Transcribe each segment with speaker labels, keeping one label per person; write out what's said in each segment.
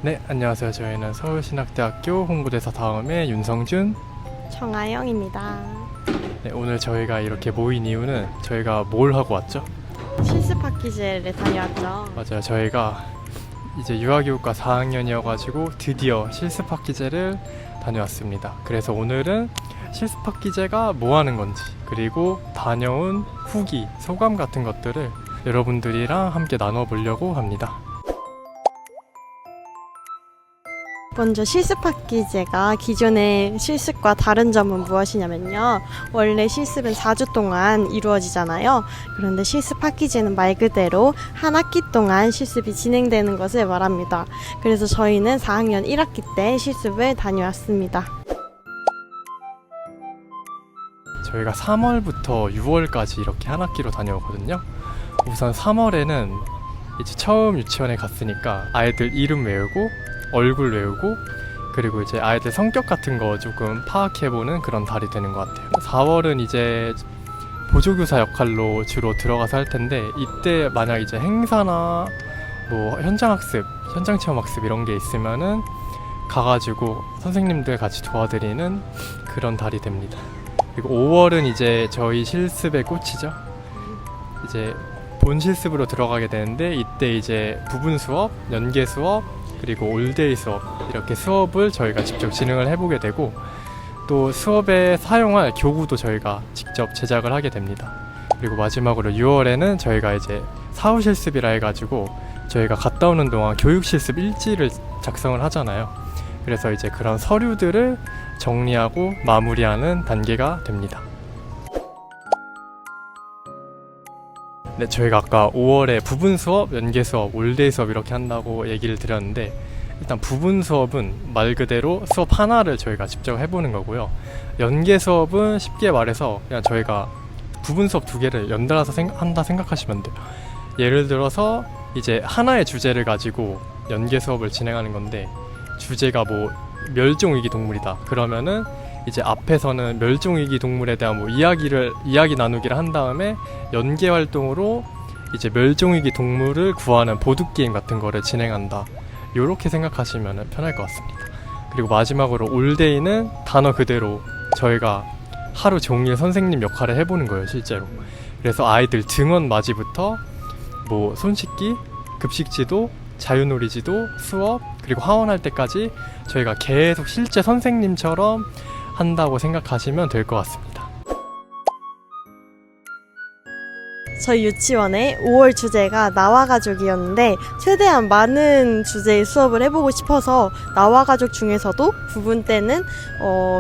Speaker 1: 네, 안녕하세요. 저희는 서울신학대학교 홍보대사 다음에 윤성준,
Speaker 2: 정아영입니다.
Speaker 1: 네, 오늘 저희가 이렇게 모인 이유는 저희가 뭘 하고 왔죠?
Speaker 2: 실습 학기제를 다녀왔죠.
Speaker 1: 맞아요. 저희가 이제 유아교육과 4학년이어가지고 드디어 실습학기제를 다녀왔습니다. 그래서 오늘은 실습학기제가 뭐 하는 건지, 그리고 다녀온 후기, 소감 같은 것들을 여러분들이랑 함께 나눠보려고 합니다.
Speaker 2: 먼저 실습 학기제가 기존의 실습과 다른 점은 무엇이냐면요. 원래 실습은 4주 동안 이루어지잖아요. 그런데 실습 학기제는 말 그대로 한 학기 동안 실습이 진행되는 것을 말합니다. 그래서 저희는 4학년 1학기 때 실습을 다녀왔습니다.
Speaker 1: 저희가 3월부터 6월까지 이렇게 한 학기로 다녀오거든요. 우선 3월에는 이제 처음 유치원에 갔으니까 아이들 이름 외우고 얼굴 외우고 그리고 이제 아이들 성격 같은 거 조금 파악해보는 그런 달이 되는 것 같아요. 4월은 이제 보조교사 역할로 주로 들어가서 할 텐데, 이때 만약 이제 행사나 뭐 현장학습, 현장체험학습 이런 게 있으면은 가가지고 선생님들 같이 도와드리는 그런 달이 됩니다. 그리고 5월은 이제 저희 실습의 꽃이죠. 이제 본 실습으로 들어가게 되는데, 이때 이제 부분 수업, 연계 수업, 그리고 올데이 수업, 이렇게 수업을 저희가 직접 진행을 해보게 되고, 또 수업에 사용할 교구도 저희가 직접 제작을 하게 됩니다. 그리고 마지막으로 6월에는 저희가 이제 사후 실습이라 해가지고 저희가 갔다 오는 동안 교육 실습 일지를 작성을 하잖아요. 그래서 이제 그런 서류들을 정리하고 마무리하는 단계가 됩니다. 네, 저희가 아까 5월에 부분 수업, 연계 수업, 올데이 수업 이렇게 한다고 얘기를 드렸는데, 일단 부분 수업은 말 그대로 수업 하나를 저희가 직접 해보는 거고요. 연계 수업은 쉽게 말해서 그냥 저희가 부분 수업 2개를 연달아서 한다 생각하시면 돼요. 예를 들어서 이제 하나의 주제를 가지고 연계 수업을 진행하는 건데, 주제가 뭐 멸종위기 동물이다 그러면은 이제 앞에서는 멸종위기 동물에 대한 뭐 이야기 나누기를 한 다음에 연계 활동으로 이제 멸종위기 동물을 구하는 보드게임 같은 거를 진행한다, 요렇게 생각하시면 편할 것 같습니다. 그리고 마지막으로 올데이는 단어 그대로 저희가 하루 종일 선생님 역할을 해보는 거예요, 실제로. 그래서 아이들 등원 맞이부터 뭐 손 씻기, 급식 지도, 자유놀이 지도, 수업, 그리고 하원할 때까지 저희가 계속 실제 선생님처럼 한다고 생각하시면 될 것 같습니다.
Speaker 2: 저희 유치원의 5월 주제가 나와 가족이었는데, 최대한 많은 주제의 수업을 해보고 싶어서 나와 가족 중에서도 부분 때는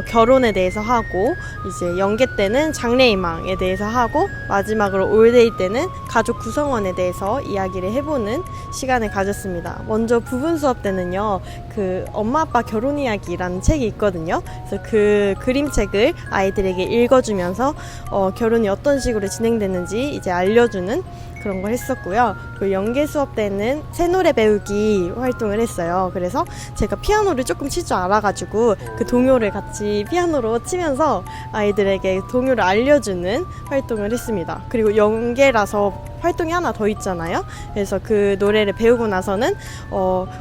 Speaker 2: 결혼에 대해서 하고, 이제 연계 때는 장래희망에 대해서 하고, 마지막으로 올데이 때는 가족 구성원에 대해서 이야기를 해보는 시간을 가졌습니다. 먼저 부분 수업 때는요, 그 엄마 아빠 결혼 이야기라는 책이 있거든요. 그래서 그 그림책을 아이들에게 읽어주면서 결혼이 어떤 식으로 진행됐는지 이제 알려주는 그런 걸 했었고요. 그 연계 수업 때는 새 노래 배우기 활동을 했어요. 그래서 제가 피아노를 조금 칠 줄 알아가지고 그 동요를 같이 피아노로 치면서 아이들에게 동요를 알려주는 활동을 했습니다. 그리고 연계라서 활동이 하나 더 있잖아요. 그래서 그 노래를 배우고 나서는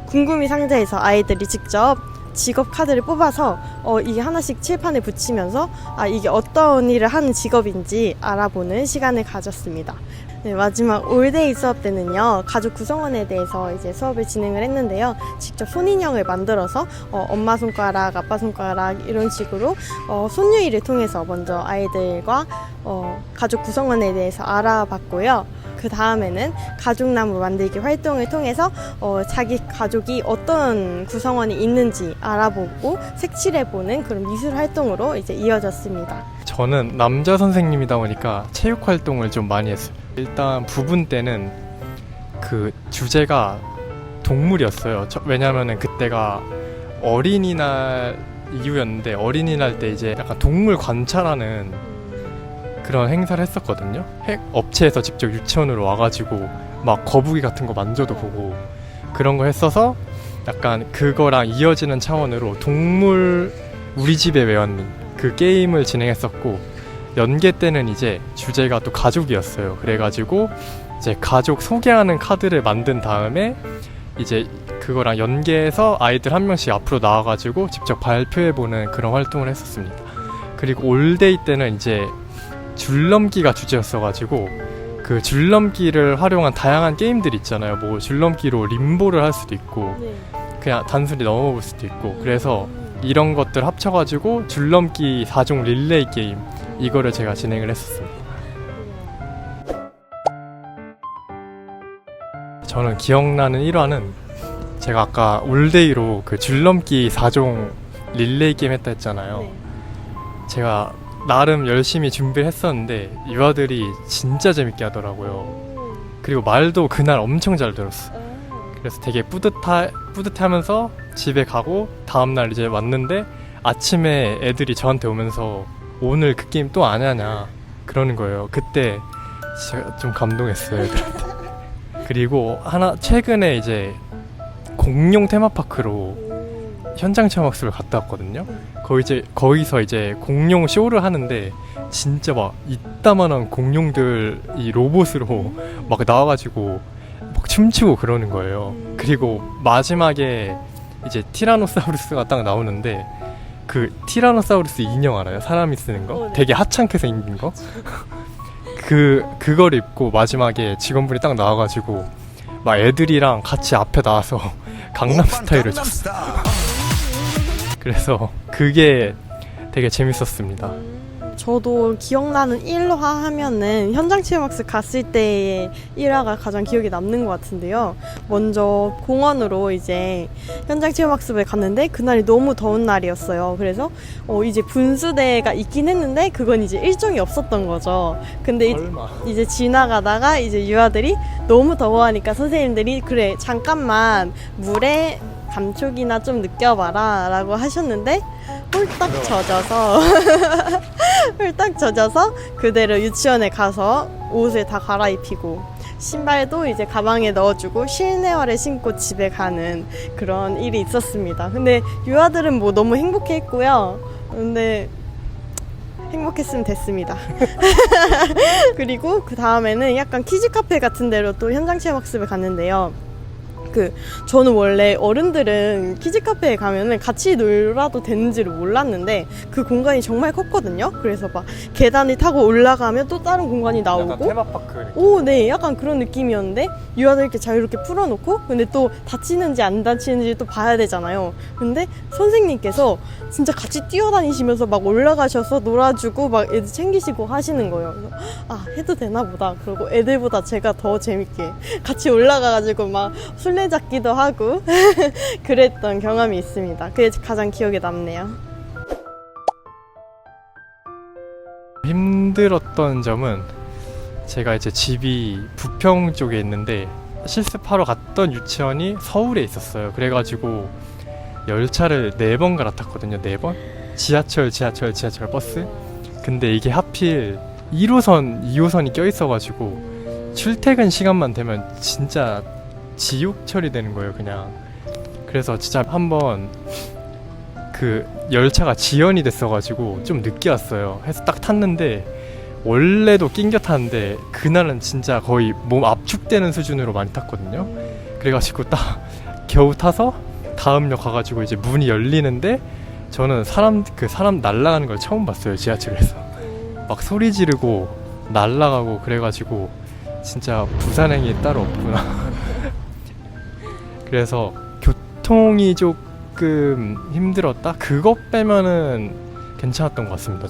Speaker 2: 궁금이 상자에서 아이들이 직접 직업 카드를 뽑아서 이게 하나씩 칠판에 붙이면서 이게 어떤 일을 하는 직업인지 알아보는 시간을 가졌습니다. 네, 마지막 올데이 수업 때는요, 가족 구성원에 대해서 이제 수업을 진행을 했는데요. 직접 손인형을 만들어서 엄마 손가락, 아빠 손가락 이런 식으로 손유희를 통해서 먼저 아이들과 가족 구성원에 대해서 알아봤고요. 그 다음에는 가족나무 만들기 활동을 통해서 자기 가족이 어떤 구성원이 있는지 알아보고 색칠해보는 그런 미술 활동으로 이제 이어졌습니다.
Speaker 1: 저는 남자 선생님이다 보니까 체육 활동을 좀 많이 했어요. 일단 부분 때는 그 주제가 동물이었어요. 왜냐면은 그때가 어린이날 이후였는데, 어린이날 때 이제 약간 동물 관찰하는 그런 행사를 했었거든요. 업체에서 직접 유치원으로 와가지고 막 거북이 같은 거 만져도 보고 그런 거 했어서, 약간 그거랑 이어지는 차원으로 동물 우리 집에 왜 왔니? 그 게임을 진행했었고, 연계 때는 이제 주제가 또 가족이었어요. 그래가지고 이제 가족 소개하는 카드를 만든 다음에 이제 그거랑 연계해서 아이들 한 명씩 앞으로 나와가지고 직접 발표해보는 그런 활동을 했었습니다. 그리고 올데이 때는 이제 줄넘기가 주제였어가지고 그 줄넘기를 활용한 다양한 게임들이 있잖아요. 뭐 줄넘기로 림보를 할 수도 있고
Speaker 2: 네.
Speaker 1: 그냥 단순히 넘어볼 수도 있고, 그래서 이런 것들 합쳐가지고 줄넘기 4종 릴레이 게임, 이거를 제가 진행을 했었습니다. 저는 기억나는 1화는 제가 아까 올데이로 그 줄넘기 4종 릴레이 게임 했다 했잖아요.
Speaker 2: 네.
Speaker 1: 제가 나름 열심히 준비를 했었는데 유아들이 진짜 재밌게 하더라고요. 그리고 말도 그날 엄청 잘 들었어. 그래서 되게 뿌듯해하면서 집에 가고 다음날 이제 왔는데 아침에 애들이 저한테 오면서 오늘 그 게임 또 안 하냐 그러는 거예요. 그때 제가 좀 감동했어요, 애들한테. 그리고 최근에 이제 공룡 테마파크로 현장 체험학습을 갔다 왔거든요. 거기서 이제 공룡 쇼를 하는데 진짜 막 이따만한 공룡들이 로봇으로 막 나와가지고 막 춤추고 그러는 거예요. 그리고 마지막에 이제 티라노사우루스가 딱 나오는데 그 티라노사우루스 인형 알아요? 사람이 쓰는 거?
Speaker 2: 네.
Speaker 1: 되게 하찮게 생긴 거? 그걸 입고 마지막에 직원분이 딱 나와가지고 막 애들이랑 같이 앞에 나와서 강남스타일을 췄어. 그래서 그게 되게 재밌었습니다.
Speaker 2: 저도 기억나는 1화 하면은 현장 체험학습 갔을 때의 1화가 가장 기억에 남는 것 같은데요. 먼저 공원으로 이제 현장 체험학습을 갔는데 그날이 너무 더운 날이었어요. 그래서 이제 분수대가 있긴 했는데 그건 이제 일정이 없었던 거죠. 근데 이제 지나가다가 이제 유아들이 너무 더워하니까 선생님들이 그래 잠깐만 물에 감촉이나 좀 느껴봐라 라고 하셨는데 홀딱 젖어서 그대로 유치원에 가서 옷을 다 갈아입히고 신발도 이제 가방에 넣어주고 실내화를 신고 집에 가는 그런 일이 있었습니다. 근데 유아들은 뭐 너무 행복해했고요. 근데 행복했으면 됐습니다. 그리고 그 다음에는 약간 키즈 카페 같은 데로 또 현장 체험 학습을 갔는데요. 저는 원래 어른들은 키즈 카페에 가면은 같이 놀아도 되는지를 몰랐는데 그 공간이 정말 컸거든요. 그래서 막 계단을 타고 올라가면 또 다른 공간이 나오고
Speaker 1: 약간 테마파크.
Speaker 2: 네, 약간 그런 느낌이었는데 유아들 이렇게 자유롭게 풀어놓고 근데 또 다치는지 안 다치는지 또 봐야 되잖아요. 근데 선생님께서 진짜 같이 뛰어다니시면서 막 올라가셔서 놀아주고 막 애들 챙기시고 하시는 거예요. 그래서 해도 되나 보다. 그리고 애들보다 제가 더 재밌게 같이 올라가가지고 막 술래잡기도 하고 그랬던 경험이 있습니다. 그게 가장 기억에 남네요.
Speaker 1: 힘들었던 점은 제가 이제 집이 부평 쪽에 있는데 실습하러 갔던 유치원이 서울에 있었어요. 그래가지고 열차를 4번 갈아탔거든요. 4번? 지하철 버스? 근데 이게 하필 1호선, 2호선이 껴있어가지고 출퇴근 시간만 되면 진짜 지옥 처리되는 거예요, 그냥. 그래서 진짜 한번 그 열차가 지연이 됐어가지고 좀 늦게 왔어요. 해서 딱 탔는데 원래도 낑겨 탔는데 그날은 진짜 거의 몸 압축되는 수준으로 많이 탔거든요. 그래가지고 딱 겨우 타서 다음 역 가가지고 이제 문이 열리는데 저는 사람 날아가는 걸 처음 봤어요, 지하철에서. 막 소리 지르고 날아가고 그래가지고 진짜 부산행이 따로 없구나. 그래서 교통이 조금 힘들었다? 그것 빼면은 괜찮았던 것 같습니다.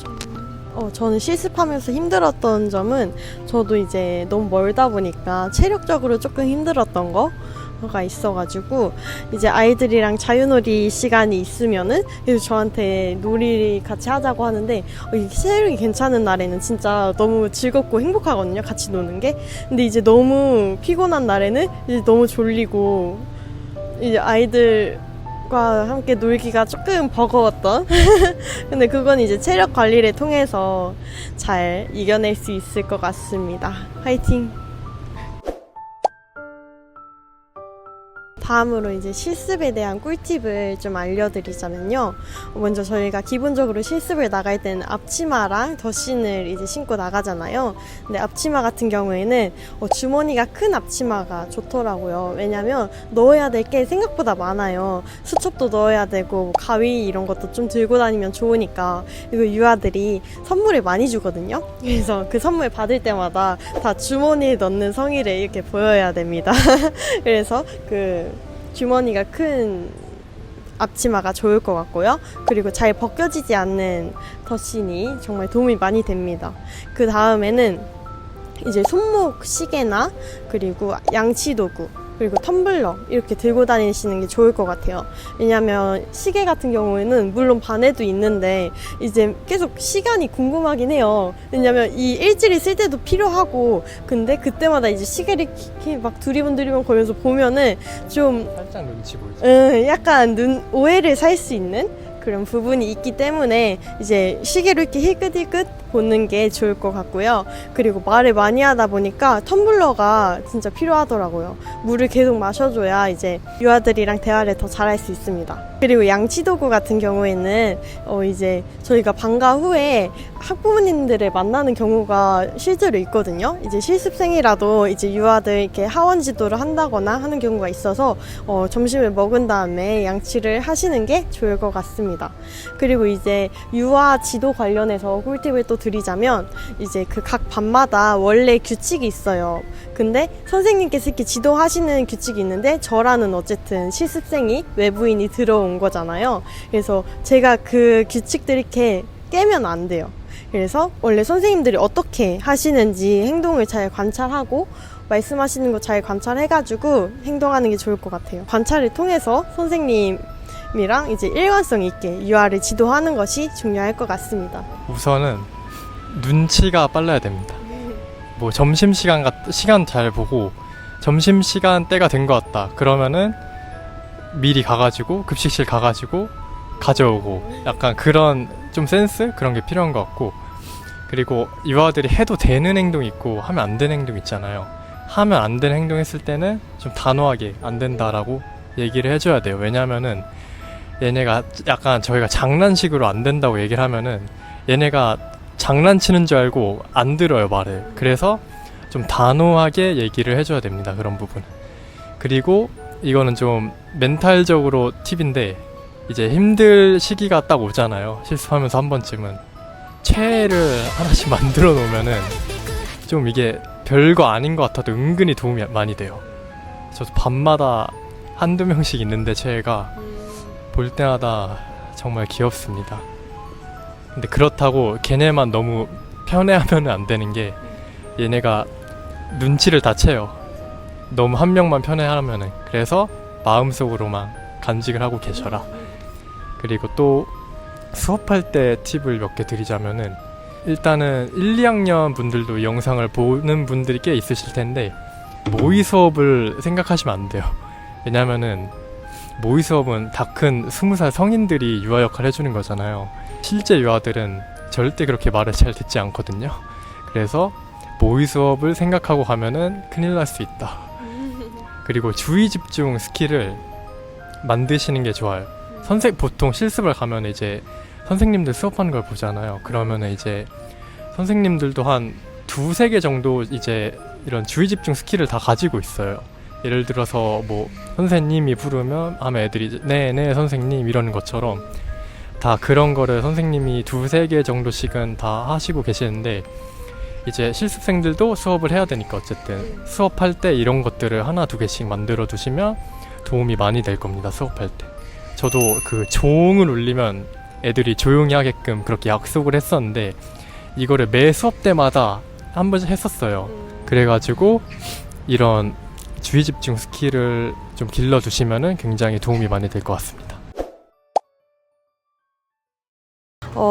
Speaker 2: 저는 실습하면서 힘들었던 점은 저도 이제 너무 멀다 보니까 체력적으로 조금 힘들었던 거가 있어가지고 이제 아이들이랑 자유놀이 시간이 있으면은 그래서 저한테 놀이 같이 하자고 하는데 이게 체력이 괜찮은 날에는 진짜 너무 즐겁고 행복하거든요, 같이 노는 게. 근데 이제 너무 피곤한 날에는 이제 너무 졸리고 이제 아이들과 함께 놀기가 조금 버거웠던 근데 그건 이제 체력 관리를 통해서 잘 이겨낼 수 있을 것 같습니다. 화이팅! 다음으로 이제 실습에 대한 꿀팁을 좀 알려드리자면요. 먼저 저희가 기본적으로 실습을 나갈 때는 앞치마랑 덧신을 이제 신고 나가잖아요. 근데 앞치마 같은 경우에는 주머니가 큰 앞치마가 좋더라고요. 왜냐면 넣어야 될 게 생각보다 많아요. 수첩도 넣어야 되고 가위 이런 것도 좀 들고 다니면 좋으니까. 그리고 유아들이 선물을 많이 주거든요. 그래서 그 선물 받을 때마다 다 주머니에 넣는 성의를 이렇게 보여야 됩니다. 그래서 그 주머니가 큰 앞치마가 좋을 것 같고요. 그리고 잘 벗겨지지 않는 덧신이 정말 도움이 많이 됩니다. 그 다음에는 이제 손목 시계나 그리고 양치 도구 그리고 텀블러 이렇게 들고 다니시는 게 좋을 것 같아요. 왜냐면 시계 같은 경우에는 물론 반에도 있는데 이제 계속 시간이 궁금하긴 해요. 왜냐면 이 일지를 쓸 때도 필요하고 근데 그때마다 이제 시계를 이렇게 막 두리번 거면서 보면은 좀
Speaker 1: 살짝 눈치 보이죠?
Speaker 2: 약간 오해를 살 수 있는 그런 부분이 있기 때문에 이제 시계로 이렇게 힐끗힐끗 보는 게 좋을 것 같고요. 그리고 말을 많이 하다 보니까 텀블러가 진짜 필요하더라고요. 물을 계속 마셔줘야 이제 유아들이랑 대화를 더 잘할 수 있습니다. 그리고 양치도구 같은 경우에는 이제 저희가 방과 후에 학부모님들을 만나는 경우가 실제로 있거든요. 이제 실습생이라도 이제 유아들 이렇게 하원 지도를 한다거나 하는 경우가 있어서 점심을 먹은 다음에 양치를 하시는 게 좋을 것 같습니다. 그리고 이제 유아 지도 관련해서 꿀팁을 또 드리자면 이제 그 각 반마다 원래 규칙이 있어요. 근데 선생님께서 이렇게 지도하시는 규칙이 있는데 저라는 어쨌든 실습생이 외부인이 들어온 거잖아요. 그래서 제가 그 규칙들 이렇게 깨면 안 돼요. 그래서 원래 선생님들이 어떻게 하시는지 행동을 잘 관찰하고 말씀하시는 거 잘 관찰해가지고 행동하는 게 좋을 것 같아요. 관찰을 통해서 선생님이랑 이제 일관성 있게 유아를 지도하는 것이 중요할 것 같습니다.
Speaker 1: 우선은 눈치가 빨라야 됩니다. 뭐 점심시간 시간 잘 보고 점심시간 때가 된 것 같다 그러면은 미리 가가지고 급식실 가가지고 가져오고 약간 그런 좀 센스? 그런 게 필요한 것 같고 그리고 유아들이 해도 되는 행동이 있고 하면 안 되는 행동 있잖아요. 하면 안 되는 행동 했을 때는 좀 단호하게 안 된다라고 얘기를 해줘야 돼요. 왜냐면은 얘네가 약간 저희가 장난식으로 안 된다고 얘기를 하면은 얘네가 장난치는 줄 알고 안 들어요, 말을. 그래서 좀 단호하게 얘기를 해줘야 됩니다, 그런 부분은. 그리고 이거는 좀 멘탈적으로 팁인데 이제 힘들 시기가 딱 오잖아요. 실습하면서 한 번쯤은 최애를 하나씩 만들어 놓으면은 좀 이게 별거 아닌 것 같아도 은근히 도움이 많이 돼요. 저도 밤마다 한두 명씩 있는데 최애가 볼 때마다 정말 귀엽습니다. 근데 그렇다고 걔네만 너무 편애하면 안 되는 게 얘네가 눈치를 다 채요. 너무 한 명만 편애하면은. 그래서 마음속으로만 간직을 하고 계셔라. 그리고 또 수업할 때 팁을 몇 개 드리자면은 일단은 1, 2학년 분들도 이 영상을 보는 분들이 꽤 있으실 텐데 모의 수업을 생각하시면 안 돼요. 왜냐면은 모의 수업은 다 큰 20살 성인들이 유아 역할을 해주는 거잖아요. 실제 유아들은 절대 그렇게 말을 잘 듣지 않거든요. 그래서 모의 수업을 생각하고 가면은 큰일 날 수 있다. 그리고 주의 집중 스킬을 만드시는 게 좋아요. 보통 실습을 가면 이제 선생님들 수업하는 걸 보잖아요. 그러면 이제 선생님들도 한 2-3개 정도 이제 이런 주의 집중 스킬을 다 가지고 있어요. 예를 들어서 뭐 선생님이 부르면 하면 애들이 네 선생님 이러는 것처럼 다 그런 거를 선생님이 2-3개 정도씩은 다 하시고 계시는데 이제 실습생들도 수업을 해야 되니까 어쨌든 수업할 때 이런 것들을 1-2개씩 만들어 두시면 도움이 많이 될 겁니다. 수업할 때. 저도 그 종을 울리면 애들이 조용히 하게끔 그렇게 약속을 했었는데 이거를 매 수업 때마다 한 번씩 했었어요. 그래가지고 이런 주의 집중 스킬을 좀 길러두시면은 굉장히 도움이 많이 될 것 같습니다.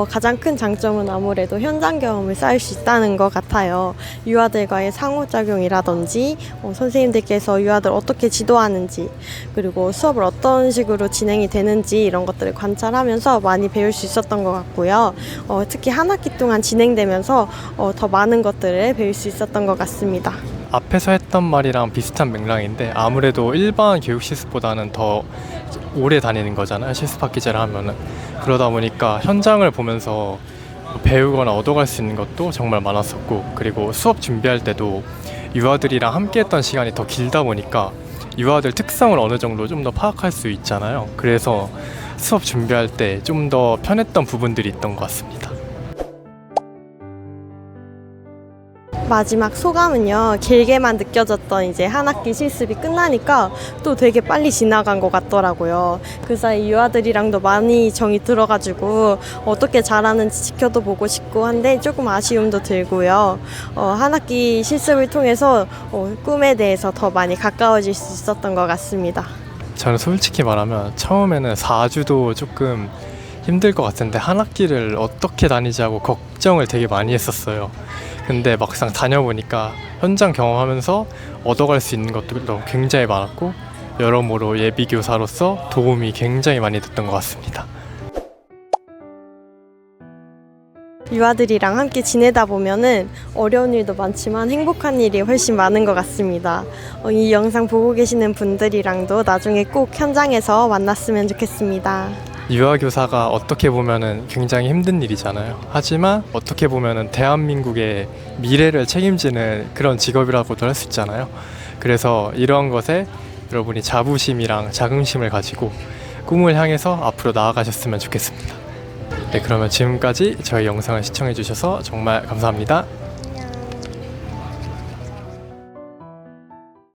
Speaker 2: 가장 큰 장점은 아무래도 현장 경험을 쌓을 수 있다는 것 같아요. 유아들과의 상호작용이라든지 선생님들께서 유아들 어떻게 지도하는지 그리고 수업을 어떤 식으로 진행이 되는지 이런 것들을 관찰하면서 많이 배울 수 있었던 것 같고요. 특히 한 학기 동안 진행되면서 더 많은 것들을 배울 수 있었던 것 같습니다.
Speaker 1: 앞에서 했던 말이랑 비슷한 맥락인데 아무래도 일반 교육 실습보다는 더 오래 다니는 거잖아요. 실습학기제를 하면은. 그러다 보니까 현장을 보면서 배우거나 얻어갈 수 있는 것도 정말 많았었고, 그리고 수업 준비할 때도 유아들이랑 함께 했던 시간이 더 길다 보니까 유아들 특성을 어느 정도 좀 더 파악할 수 있잖아요. 그래서 수업 준비할 때 좀 더 편했던 부분들이 있던 것 같습니다.
Speaker 2: 마지막 소감은요, 길게만 느껴졌던 이제 한 학기 실습이 끝나니까 또 되게 빨리 지나간 것 같더라고요. 그 사이 유아들이랑도 많이 정이 들어가지고 어떻게 잘하는지 지켜도 보고 싶고 한데 조금 아쉬움도 들고요. 한 학기 실습을 통해서 꿈에 대해서 더 많이 가까워질 수 있었던 것 같습니다.
Speaker 1: 저는 솔직히 말하면 처음에는 4주도 조금 힘들 것 같은데 한 학기를 어떻게 다니지 하고 걱정을 되게 많이 했었어요. 근데 막상 다녀보니까 현장 경험하면서 얻어갈 수 있는 것들도 굉장히 많았고, 여러모로 예비교사로서 도움이 굉장히 많이 됐던 것 같습니다.
Speaker 2: 유아들이랑 함께 지내다 보면은 어려운 일도 많지만 행복한 일이 훨씬 많은 것 같습니다. 이 영상 보고 계시는 분들이랑도 나중에 꼭 현장에서 만났으면 좋겠습니다.
Speaker 1: 유아교사가 어떻게 보면은 굉장히 힘든 일이잖아요. 하지만 어떻게 보면은 대한민국의 미래를 책임지는 그런 직업이라고도 할 수 있잖아요. 그래서 이러한 것에 여러분이 자부심이랑 자긍심을 가지고 꿈을 향해서 앞으로 나아가셨으면 좋겠습니다. 네, 그러면 지금까지 저희 영상을 시청해 주셔서 정말 감사합니다.